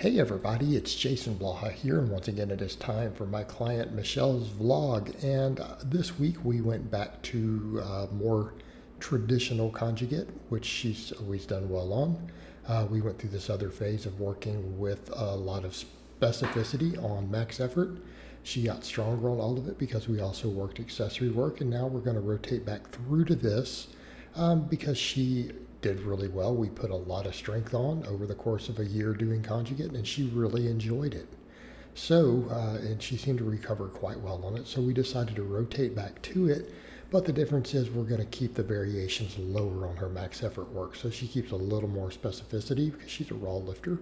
Hey everybody, it's Jason Blaha here, and once again it is time for my client Michelle's vlog. And this week we went back to more traditional conjugate, which she's always done well on. We went through this other phase of working with a lot of specificity on max effort. She got stronger on all of it because we also worked accessory work, and now we're going to rotate back through to this because she did really well. We put a lot of strength on over the course of a year doing conjugate, and she really enjoyed it. So, and she seemed to recover quite well on it. So we decided to rotate back to it. But the difference is we're going to keep the variations lower on her max effort work. So she keeps a little more specificity because she's a raw lifter.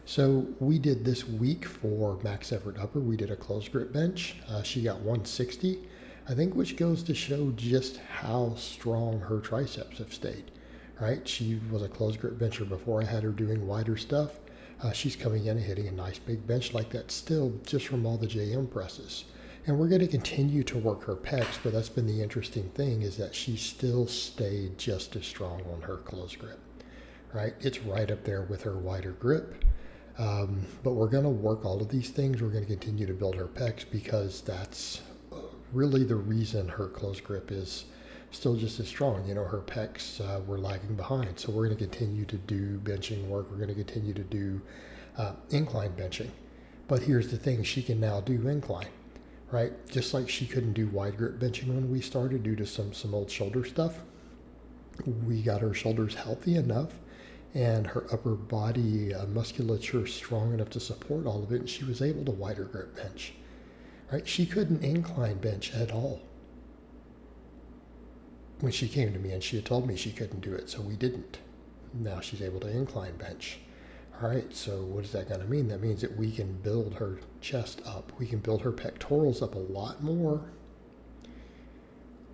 So we did this week for max effort upper, we did a close grip bench. She got 160, I think, which goes to show just how strong her triceps have stayed. Right? She was a close grip bencher before I had her doing wider stuff. She's coming in and hitting a nice big bench like that still just from all the JM presses. And we're going to continue to work her pecs, but that's been the interesting thing is that she still stayed just as strong on her close grip. Right? It's right up there with her wider grip. But we're going to work all of these things. We're going to continue to build her pecs because that's really the reason her close grip is still just as strong. You know, her pecs were lagging behind. So we're going to continue to do benching work. We're going to continue to do incline benching. But here's the thing, she can now do incline, right? Just like she couldn't do wide grip benching when we started due to some old shoulder stuff. We got her shoulders healthy enough and her upper body musculature strong enough to support all of it, and she was able to wider grip bench, right? She couldn't incline bench at all when she came to me, and she had told me she couldn't do it, so we didn't. Now she's able to incline bench. All right, so what is that going to mean? That means that we can build her chest up. We can build her pectorals up a lot more.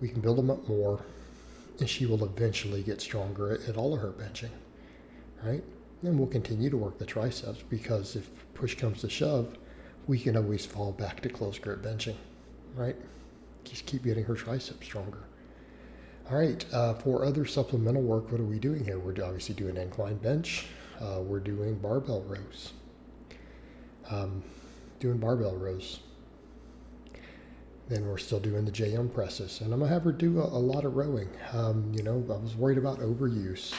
We can build them up more, and she will eventually get stronger at all of her benching, right? And we'll continue to work the triceps because if push comes to shove, we can always fall back to close grip benching, right? Just keep getting her triceps stronger. All right, for other supplemental work, what are we doing here? We're obviously doing incline bench. We're doing barbell rows. Then we're still doing the JM presses. And I'm going to have her do a lot of rowing. You know, I was worried about overuse.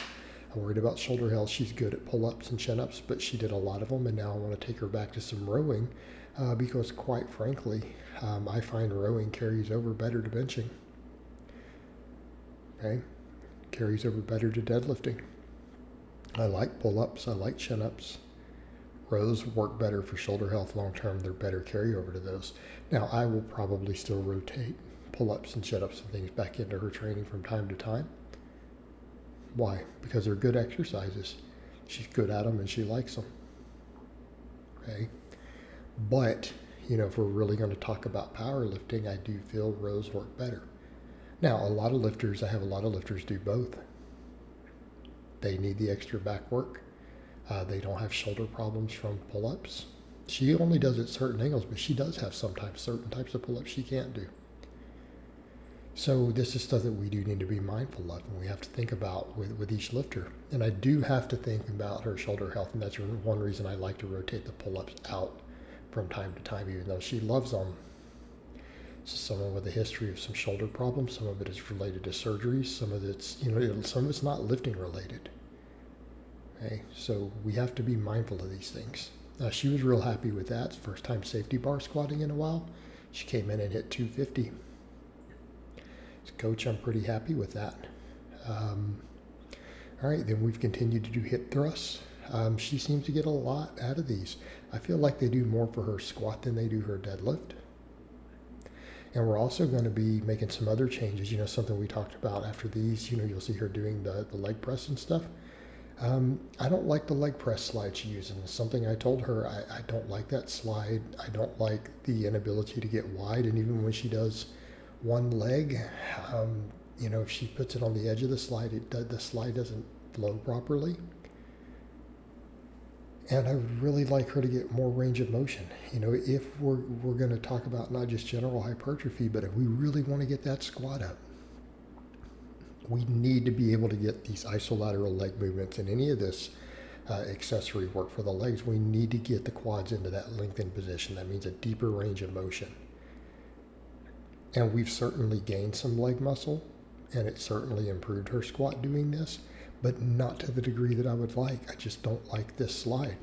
I'm worried about shoulder health. She's good at pull-ups and chin-ups, but she did a lot of them. And now I want to take her back to some rowing because, quite frankly, I find rowing carries over better to benching. Okay, carries over better to deadlifting. I like pull-ups, I like chin-ups. Rows work better for shoulder health long-term. They're better carryover to those. Now, I will probably still rotate pull-ups and chin-ups and things back into her training from time to time. Why? Because they're good exercises. She's good at them and she likes them. Okay, but, you know, if we're really going to talk about powerlifting, I do feel rows work better. Now, I have a lot of lifters do both. They need the extra back work. They don't have shoulder problems from pull-ups. She only does it certain angles, but she does have sometimes certain types of pull-ups she can't do. So this is stuff that we do need to be mindful of, and we have to think about with each lifter. And I do have to think about her shoulder health, and that's one reason I like to rotate the pull-ups out from time to time, even though she loves them. Someone with a history of some shoulder problems. Some of it is related to surgeries. Some of it's, you know, some of it's not lifting related. Okay, so we have to be mindful of these things. She was real happy with that. First time safety bar squatting in a while. She came in and hit 250. So, Coach, I'm pretty happy with that. All right, then we've continued to do hip thrusts. She seems to get a lot out of these. I feel like they do more for her squat than they do her deadlift. And we're also going to be making some other changes, you know, something we talked about after these. You know, you'll see her doing the leg press and stuff. I don't like the leg press slide she uses. It's something I told her, I don't like that slide. I don't like the inability to get wide. And even when she does one leg, you know, if she puts it on the edge of the slide, the slide doesn't flow properly. And I would really like her to get more range of motion. You know, if we're going to talk about not just general hypertrophy, but if we really want to get that squat up, we need to be able to get these isolateral leg movements. And any of this accessory work for the legs. We need to get the quads into that lengthened position. That means a deeper range of motion. And we've certainly gained some leg muscle, and it certainly improved her squat doing this, but not to the degree that I would like. I just don't like this slide.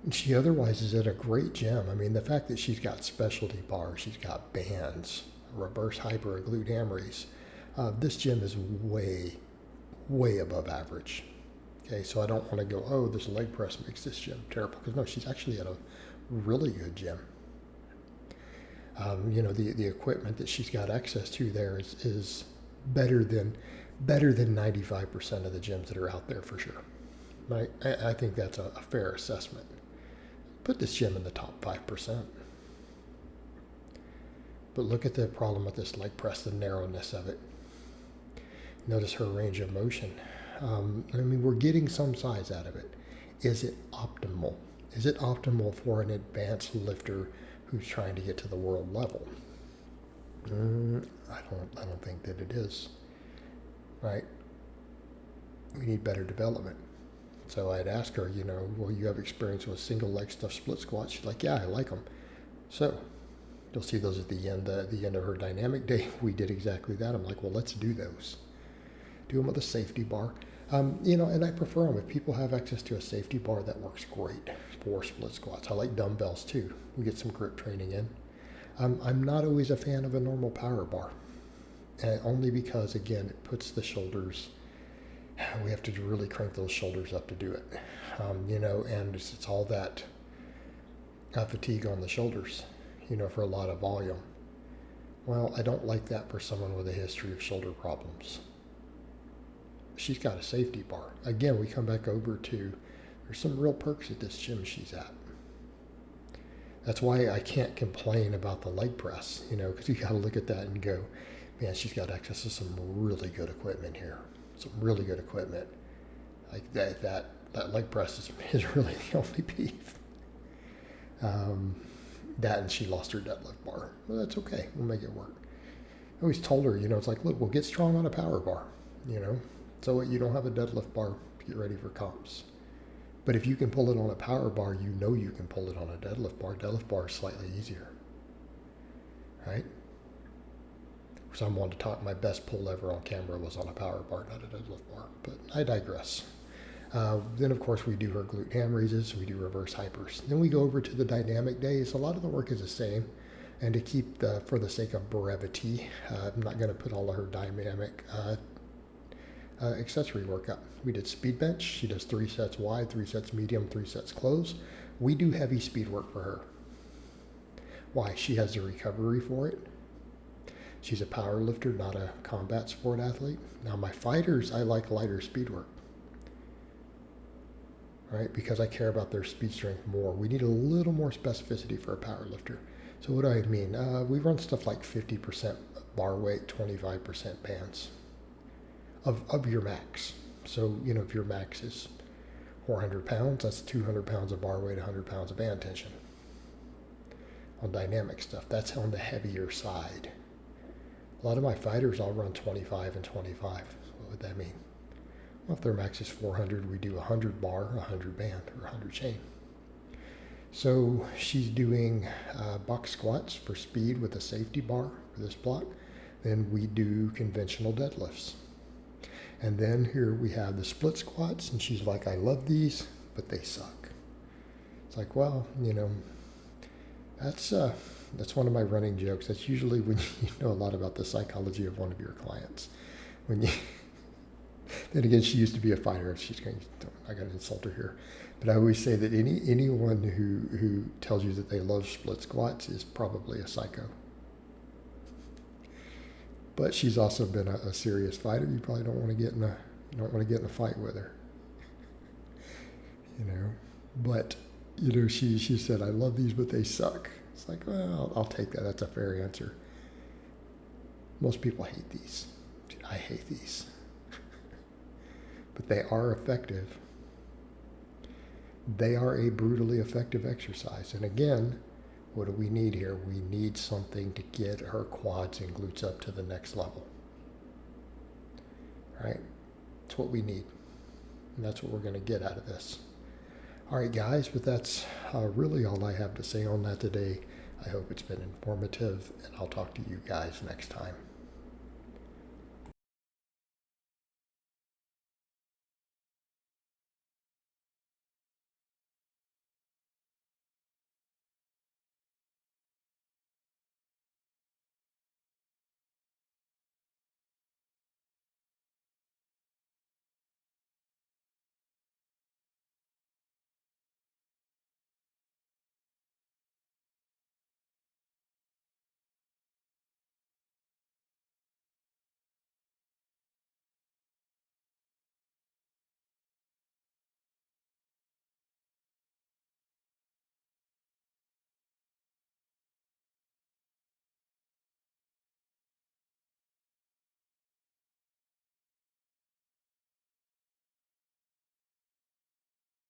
And she otherwise is at a great gym. I mean, the fact that she's got specialty bars, she's got bands, reverse hyper, a glute ham raise. This gym is way, way above average. Okay, so I don't want to go, oh, this leg press makes this gym terrible. Because no, she's actually at a really good gym. The equipment that she's got access to there is better than 95% of the gyms that are out there for sure. I think that's a fair assessment. Put this gym in the top 5%. But look at the problem with this leg press, the narrowness of it. Notice her range of motion. We're getting some size out of it. Is it optimal? Is it optimal for an advanced lifter who's trying to get to the world level? I don't think that it is. Right? We need better development. So I'd ask her, well, you have experience with single leg stuff, split squats? She's like, yeah, I like them. So you'll see those at the end of her dynamic day. We did exactly that. I'm like, well, let's do those. Do them with a safety bar. And I prefer them. If people have access to a safety bar, that works great for split squats. I like dumbbells too. We get some grip training in. I'm not always a fan of a normal power bar, only because, again, it puts the shoulders, we have to really crank those shoulders up to do it, and it's all that fatigue on the shoulders, for a lot of volume. Well, I don't like that for someone with a history of shoulder problems. She's got a safety bar. Again, we come back over to, there's some real perks at this gym she's at. That's why I can't complain about the leg press, because you got to look at that and go, man, she's got access to some really good equipment here. Some really good equipment. Like that leg press is really the only beef. That, and she lost her deadlift bar. Well, that's okay. We'll make it work. I always told her, it's like, look, we'll get strong on a power bar, So what, you don't have a deadlift bar, get ready for comps. But if you can pull it on a power bar, you can pull it on a deadlift bar. Deadlift bar is slightly easier, right? So I'm wanting to talk, my best pull ever on camera was on a power bar, not a deadlift bar, but I digress. Then, of course, we do her glute ham raises, we do reverse hypers. Then we go over to the dynamic days. A lot of the work is the same. And to keep for the sake of brevity, I'm not going to put all of her dynamic accessory work up. We did speed bench. She does 3 sets wide, 3 sets medium, 3 sets close. We do heavy speed work for her. Why? She has the recovery for it. She's a power lifter, not a combat sport athlete. Now, my fighters, I like lighter speed work, right? Because I care about their speed strength more. We need a little more specificity for a power lifter. So what do I mean? We run stuff like 50% bar weight, 25% bands of your max. So, if your max is 400 pounds, that's 200 pounds of bar weight, 100 pounds of band tension. On dynamic stuff, that's on the heavier side. A lot of my fighters, I'll run 25 and 25. What would that mean? Well, if their max is 400, we do 100 bar, 100 band, or 100 chain. So she's doing box squats for speed with a safety bar for this block. Then we do conventional deadlifts. And then here we have the split squats, and she's like, I love these, but they suck. It's like, well, that's one of my running jokes. That's usually when you know a lot about the psychology of one of your clients. Then again, she used to be a fighter. I got to insult her here. But I always say that anyone who tells you that they love split squats is probably a psycho. But she's also been a serious fighter. You probably don't want to get in a fight with her. But she said, I love these, but they suck. It's like, well, I'll take that. That's a fair answer. Most people hate these. Dude, I hate these. But they are effective. They are a brutally effective exercise. And again, what do we need here? We need something to get her quads and glutes up to the next level. Right? That's what we need. and that's what we're going to get out of this. All right, guys, but that's really all I have to say on that today. I hope it's been informative, and I'll talk to you guys next time.